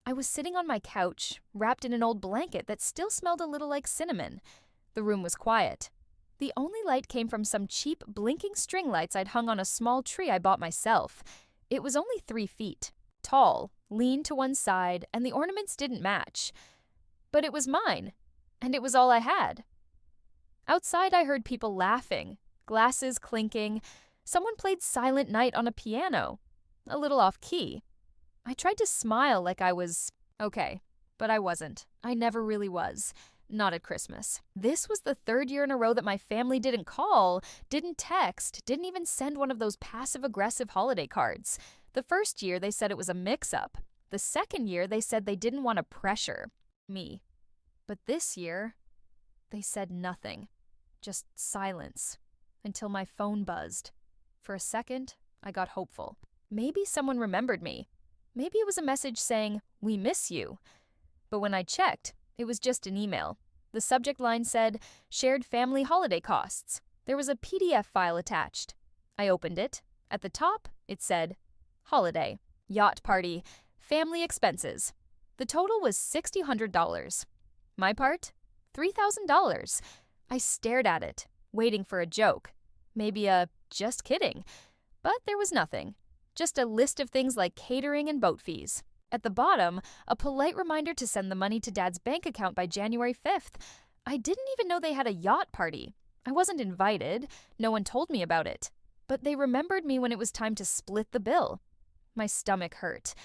I was sitting on my couch, wrapped in an old blanket that still smelled a little like cinnamon. The room was quiet. The only light came from some cheap, blinking string lights I'd hung on a small tree I bought myself. It was only 3 feet, tall, leaned to one side, and the ornaments didn't match. But it was mine, and it was all I had. Outside, I heard people laughing, glasses clinking. Someone played Silent Night on a piano, a little off key. I tried to smile like I was okay, but I wasn't. I never really was. Not at Christmas. This was the third year in a row that my family didn't call, didn't text, didn't even send one of those passive-aggressive holiday cards. The first year, they said it was a mix-up. The second year, they said they didn't want to pressure me. But this year, they said nothing. Just silence. Until my phone buzzed. For a second, I got hopeful. Maybe someone remembered me. Maybe it was a message saying, "We miss you." But when I checked, it was just an email. The subject line said, "Shared family holiday costs." There was a PDF file attached. I opened it. At the top, it said, "Holiday, yacht party, family expenses." The total was $600. My part? $3,000. I stared at it, waiting for a joke. Maybe a "just kidding." But there was nothing. Just a list of things like catering and boat fees. At the bottom, a polite reminder to send the money to Dad's bank account by January 5th. I didn't even know they had a yacht party. I wasn't invited. No one told me about it. But they remembered me when it was time to split the bill. My stomach hurt.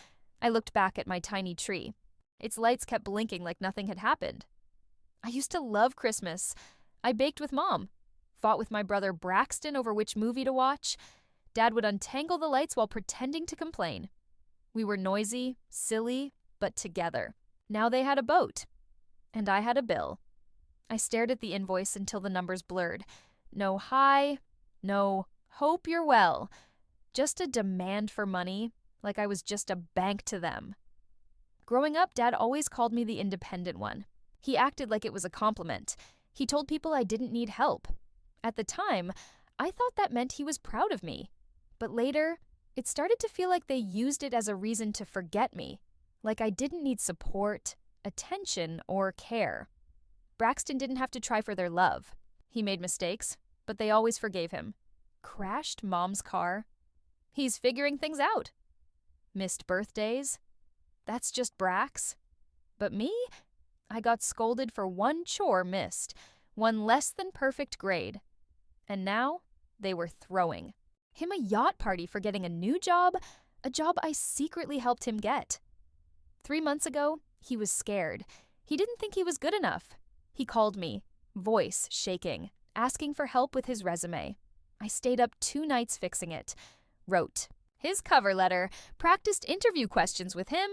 I looked back at my tiny tree. Its lights kept blinking like nothing had happened. I used to love Christmas. I baked with Mom, fought with my brother Braxton over which movie to watch. Dad would untangle the lights while pretending to complain. We were noisy, silly, but together. Now they had a boat. And I had a bill. I stared at the invoice until the numbers blurred. No hi, no hope you're well. Just a demand for money, like I was just a bank to them. Growing up, Dad always called me the independent one. He acted like it was a compliment. He told people I didn't need help. At the time, I thought that meant he was proud of me. But later, it started to feel like they used it as a reason to forget me, like I didn't need support, attention, or care. Braxton didn't have to try for their love. He made mistakes, but they always forgave him. Crashed Mom's car. He's figuring things out. Missed birthdays. That's just Brax. But me? I got scolded for one chore missed, one less than perfect grade. And now, they were throwing him a yacht party for getting a new job, a job I secretly helped him get. 3 months ago, he was scared. He didn't think he was good enough. He called me, voice shaking, asking for help with his resume. I stayed up 2 nights fixing it. Wrote his cover letter, practiced interview questions with him.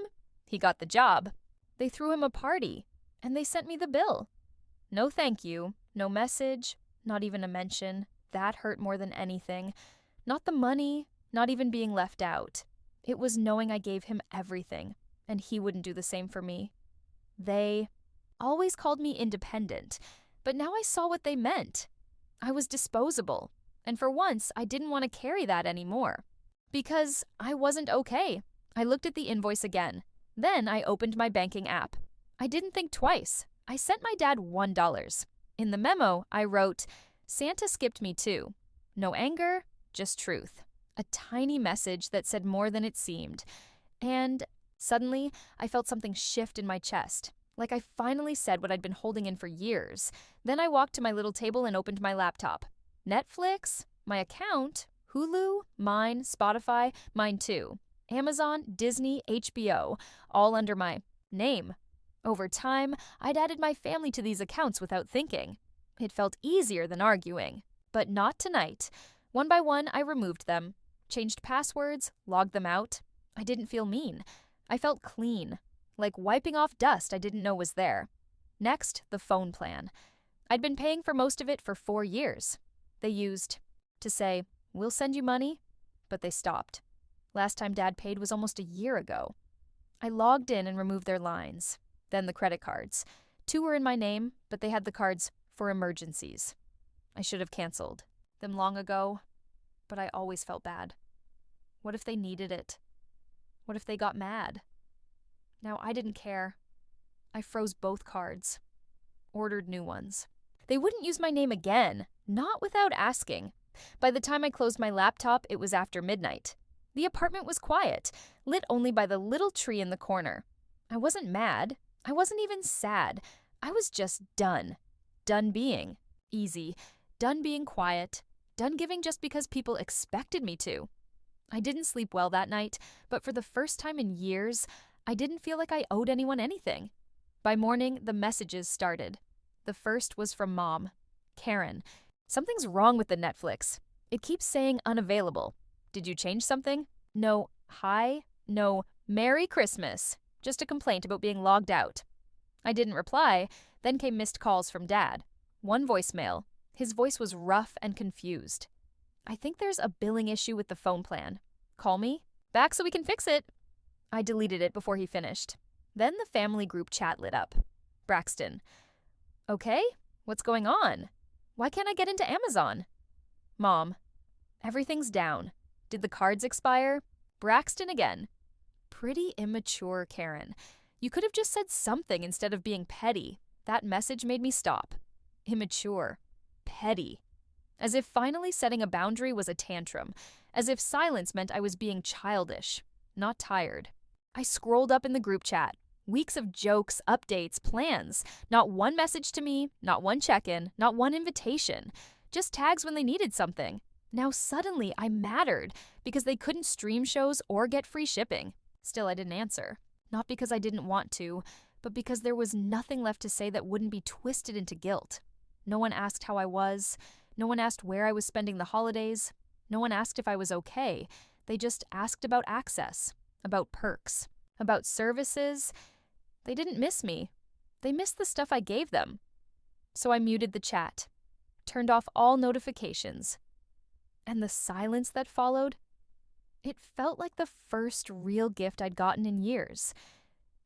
He got the job. They threw him a party, and they sent me the bill. No thank you, no message, not even a mention. That hurt more than anything. Not the money, not even being left out. It was knowing I gave him everything, and he wouldn't do the same for me. They always called me independent, but now I saw what they meant. I was disposable, and for once, I didn't want to carry that anymore. Because I wasn't okay. I looked at the invoice again. Then I opened my banking app. I didn't think twice. I sent my dad $1. In the memo, I wrote, "Santa skipped me too. No anger, just truth." A tiny message that said more than it seemed. And suddenly, I felt something shift in my chest, like I finally said what I'd been holding in for years. Then I walked to my little table and opened my laptop. Netflix, my account, Hulu, mine, Spotify, mine too. Amazon, Disney, HBO, all under my name. Over time, I'd added my family to these accounts without thinking. It felt easier than arguing. But not tonight. One by one, I removed them, changed passwords, logged them out. I didn't feel mean. I felt clean, like wiping off dust I didn't know was there. Next, the phone plan. I'd been paying for most of it for 4 years. They used to say, "We'll send you money," but they stopped. Last time Dad paid was almost a year ago. I logged in and removed their lines. Then the credit cards. 2 were in my name, but they had the cards for emergencies. I should have canceled them long ago, but I always felt bad. What if they needed it? What if they got mad? Now, I didn't care. I froze both cards, ordered new ones. They wouldn't use my name again, not without asking. By the time I closed my laptop, it was after midnight. The apartment was quiet, lit only by the little tree in the corner. I wasn't mad. I wasn't even sad. I was just done. Done being. Easy. Done being quiet. Done giving just because people expected me to. I didn't sleep well that night, but for the first time in years, I didn't feel like I owed anyone anything. By morning, the messages started. The first was from Mom. Karen. Something's wrong with the Netflix. It keeps saying unavailable. Did you change something? No, hi. No, Merry Christmas. Just a complaint about being logged out. I didn't reply. Then came missed calls from Dad. One voicemail. His voice was rough and confused. I think there's a billing issue with the phone plan. Call me? Back so we can fix it. I deleted it before he finished. Then the family group chat lit up. Braxton. Okay, what's going on? Why can't I get into Amazon? Mom. Everything's down. Did the cards expire? Braxton again. Pretty immature, Karen. You could have just said something instead of being petty. That message made me stop. Immature. Petty. As if finally setting a boundary was a tantrum. As if silence meant I was being childish, not tired. I scrolled up in the group chat. Weeks of jokes, updates, plans. Not one message to me, not one check-in, not one invitation. Just tags when they needed something. Now suddenly I mattered because they couldn't stream shows or get free shipping. Still, I didn't answer. Not because I didn't want to, but because there was nothing left to say that wouldn't be twisted into guilt. No one asked how I was. No one asked where I was spending the holidays. No one asked if I was okay. They just asked about access, about perks, about services. They didn't miss me. They missed the stuff I gave them. So I muted the chat, turned off all notifications. And the silence that followed? It felt like the first real gift I'd gotten in years.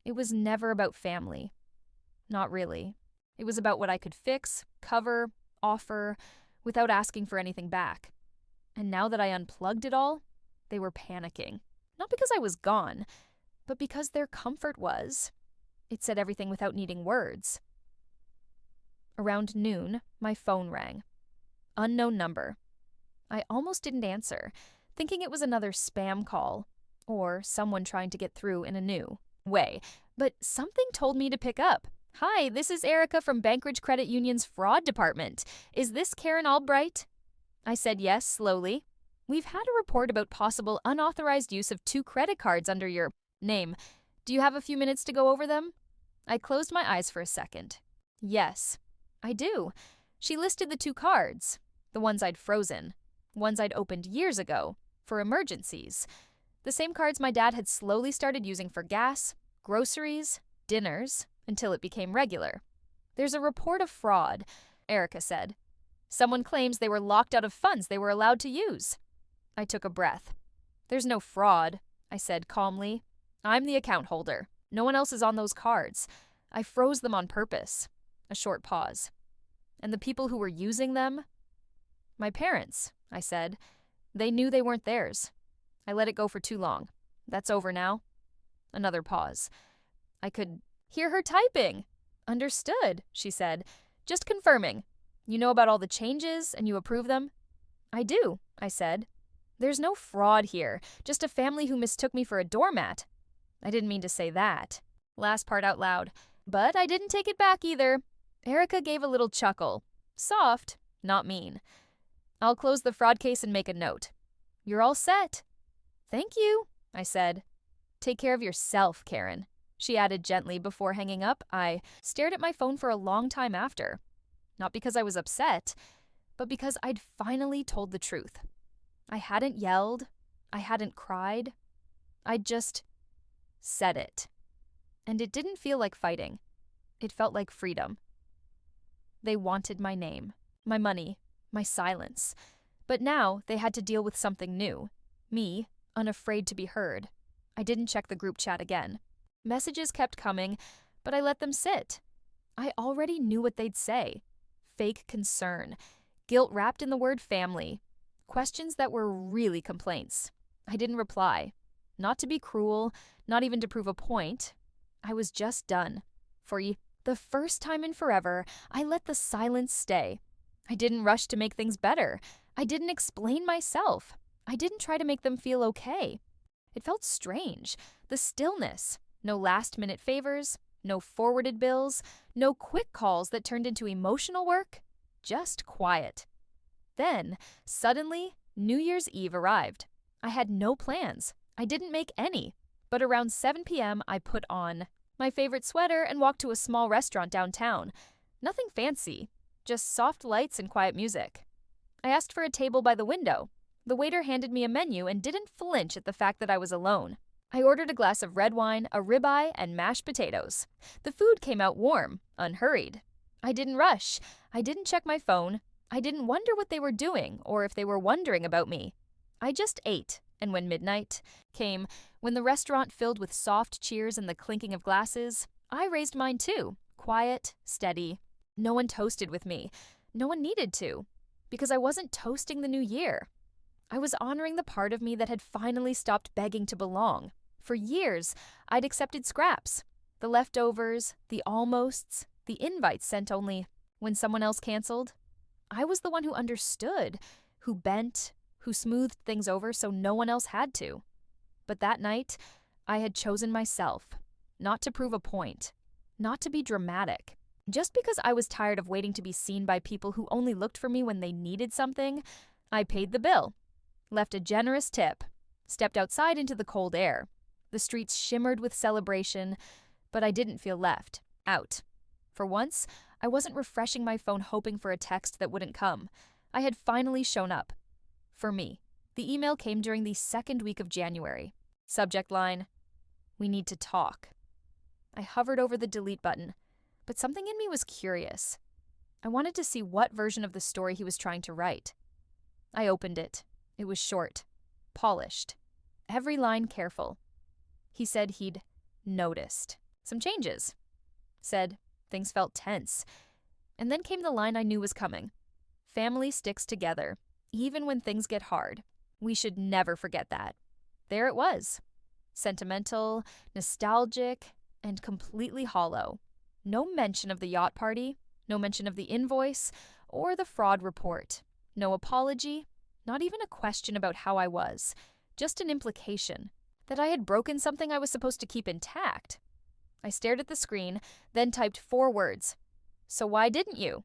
It was never about family. Not really. It was about what I could fix, cover, offer, without asking for anything back. And now that I unplugged it all, they were panicking. Not because I was gone, but because their comfort was. It said everything without needing words. Around noon, my phone rang. Unknown number. I almost didn't answer, thinking it was another spam call, or someone trying to get through in a new way. But something told me to pick up. Hi, this is Erica from Bankridge Credit Union's fraud department. Is this Karen Albright? I said yes slowly. We've had a report about possible unauthorized use of 2 credit cards under your name. Do you have a few minutes to go over them? I closed my eyes for a second. Yes, I do. She listed the 2 cards, the ones I'd frozen, ones I'd opened years ago, for emergencies. The same cards my dad had slowly started using for gas, groceries, dinners, until it became regular. There's a report of fraud, Erica said. Someone claims they were locked out of funds they were allowed to use. I took a breath. There's no fraud, I said calmly. I'm the account holder. No one else is on those cards. I froze them on purpose. A short pause. And the people who were using them? My parents, I said. They knew they weren't theirs. I let it go for too long. That's over now. Another pause. I could hear her typing. Understood, she said. Just confirming. You know about all the changes and you approve them? I do, I said. There's no fraud here, just a family who mistook me for a doormat. I didn't mean to say that. Last part out loud. But I didn't take it back either. Erica gave a little chuckle. Soft, not mean. I'll close the fraud case and make a note. You're all set. Thank you, I said. Take care of yourself, Karen, she added gently before hanging up. I stared at my phone for a long time after. Not because I was upset, but because I'd finally told the truth. I hadn't yelled. I hadn't cried. I'd just said it. And it didn't feel like fighting. It felt like freedom. They wanted my name, my money, my silence. But now they had to deal with something new. Me, unafraid to be heard. I didn't check the group chat again. Messages kept coming, but I let them sit. I already knew what they'd say. Fake concern. Guilt wrapped in the word family. Questions that were really complaints. I didn't reply. Not to be cruel, not even to prove a point. I was just done. The first time in forever, I let the silence stay. I didn't rush to make things better. I didn't explain myself. I didn't try to make them feel okay. It felt strange. The stillness. No last-minute favors. No forwarded bills. No quick calls that turned into emotional work. Just quiet. Then, suddenly, New Year's Eve arrived. I had no plans. I didn't make any. But around 7 p.m., I put on my favorite sweater and walked to a small restaurant downtown. Nothing fancy, just soft lights and quiet music. I asked for a table by the window. The waiter handed me a menu and didn't flinch at the fact that I was alone. I ordered a glass of red wine, a ribeye, and mashed potatoes. The food came out warm, unhurried. I didn't rush. I didn't check my phone. I didn't wonder what they were doing or if they were wondering about me. I just ate, and when midnight came, when the restaurant filled with soft cheers and the clinking of glasses, I raised mine too, quiet, steady. No one toasted with me. No one needed to, because I wasn't toasting the new year. I was honoring the part of me that had finally stopped begging to belong. For years, I'd accepted scraps, the leftovers, the almosts, the invites sent only when someone else canceled. I was the one who understood, who bent, who smoothed things over so no one else had to. But that night, I had chosen myself, not to prove a point, not to be dramatic. Just because I was tired of waiting to be seen by people who only looked for me when they needed something, I paid the bill, left a generous tip, stepped outside into the cold air. The streets shimmered with celebration, but I didn't feel left out. For once, I wasn't refreshing my phone hoping for a text that wouldn't come. I had finally shown up. For me, the email came during the second week of January. Subject line, "We need to talk." I hovered over the delete button, but something in me was curious. I wanted to see what version of the story he was trying to write. I opened it. It was short, polished, every line careful. He said he'd noticed some changes. Said things felt tense. And then came the line I knew was coming. Family sticks together, even when things get hard. We should never forget that. There it was. Sentimental, nostalgic, and completely hollow. No mention of the yacht party, no mention of the invoice, or the fraud report. No apology, not even a question about how I was. Just an implication that I had broken something I was supposed to keep intact. I stared at the screen, then typed 4 words. "So why didn't you?"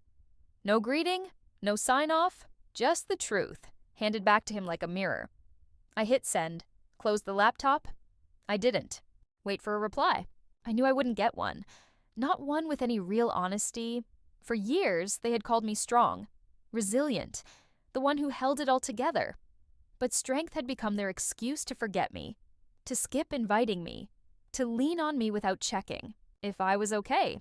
No greeting, no sign-off, just the truth, handed back to him like a mirror. I hit send, closed the laptop. I didn't wait for a reply. I knew I wouldn't get one. Not one with any real honesty. For years, they had called me strong, resilient, the one who held it all together. But strength had become their excuse to forget me, to skip inviting me, to lean on me without checking if I was okay.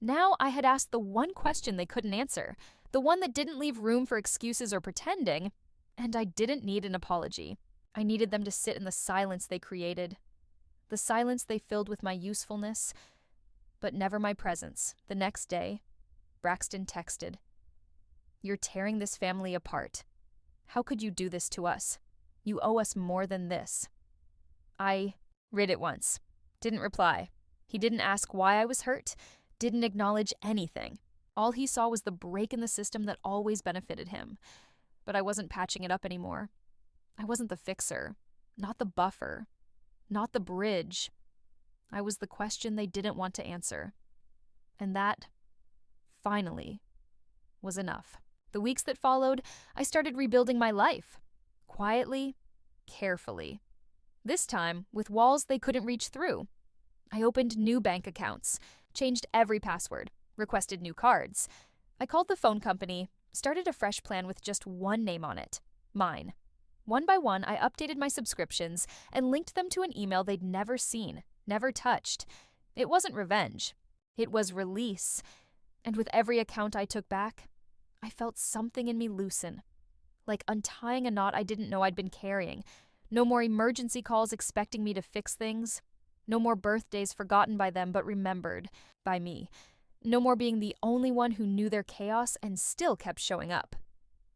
Now I had asked the one question they couldn't answer, the one that didn't leave room for excuses or pretending, and I didn't need an apology. I needed them to sit in the silence they created, the silence they filled with my usefulness, but never my presence. The next day, Braxton texted, "You're tearing this family apart. How could you do this to us? You owe us more than this." I read it once. Didn't reply. He didn't ask why I was hurt, didn't acknowledge anything. All he saw was the break in the system that always benefited him. But I wasn't patching it up anymore. I wasn't the fixer, not the buffer, not the bridge. I was the question they didn't want to answer. And that, finally, was enough. The weeks that followed, I started rebuilding my life. Quietly, carefully. This time, with walls they couldn't reach through. I opened new bank accounts, changed every password, requested new cards. I called the phone company, started a fresh plan with just one name on it, mine. One by one, I updated my subscriptions and linked them to an email they'd never seen, never touched. It wasn't revenge. It was release. And with every account I took back, I felt something in me loosen, like untying a knot I didn't know I'd been carrying. No more emergency calls expecting me to fix things. No more birthdays forgotten by them but remembered by me. No more being the only one who knew their chaos and still kept showing up.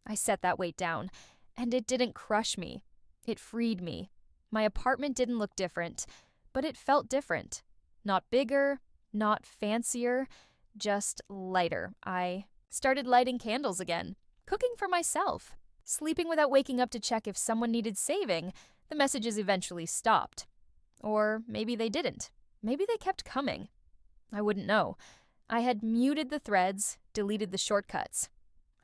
I set that weight down, and it didn't crush me. It freed me. My apartment didn't look different, but it felt different. Not bigger, not fancier, just lighter. I started lighting candles again, cooking for myself, sleeping without waking up to check if someone needed saving. The messages eventually stopped. Or maybe they didn't. Maybe they kept coming. I wouldn't know. I had muted the threads, deleted the shortcuts.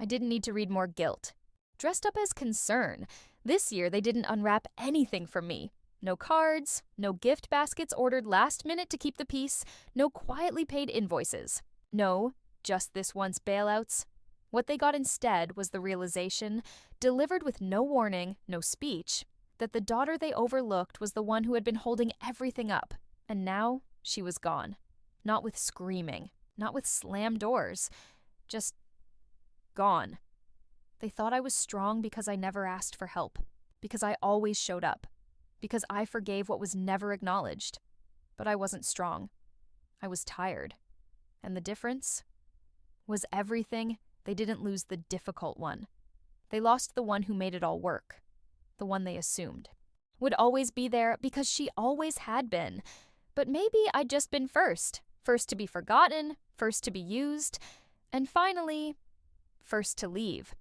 I didn't need to read more guilt. Dressed up as concern. This year they didn't unwrap anything from me. No cards, no gift baskets ordered last minute to keep the peace, no quietly paid invoices. No, just this once bailouts. What they got instead was the realization, delivered with no warning, no speech, that the daughter they overlooked was the one who had been holding everything up. And now she was gone. Not with screaming, not with slammed doors, just gone. They thought I was strong because I never asked for help, because I always showed up, because I forgave what was never acknowledged. But I wasn't strong. I was tired. And the difference was everything. They didn't lose the difficult one. They lost the one who made it all work, the one they assumed would always be there because she always had been. But maybe I'd just been first to be forgotten, first to be used, and finally, first to leave.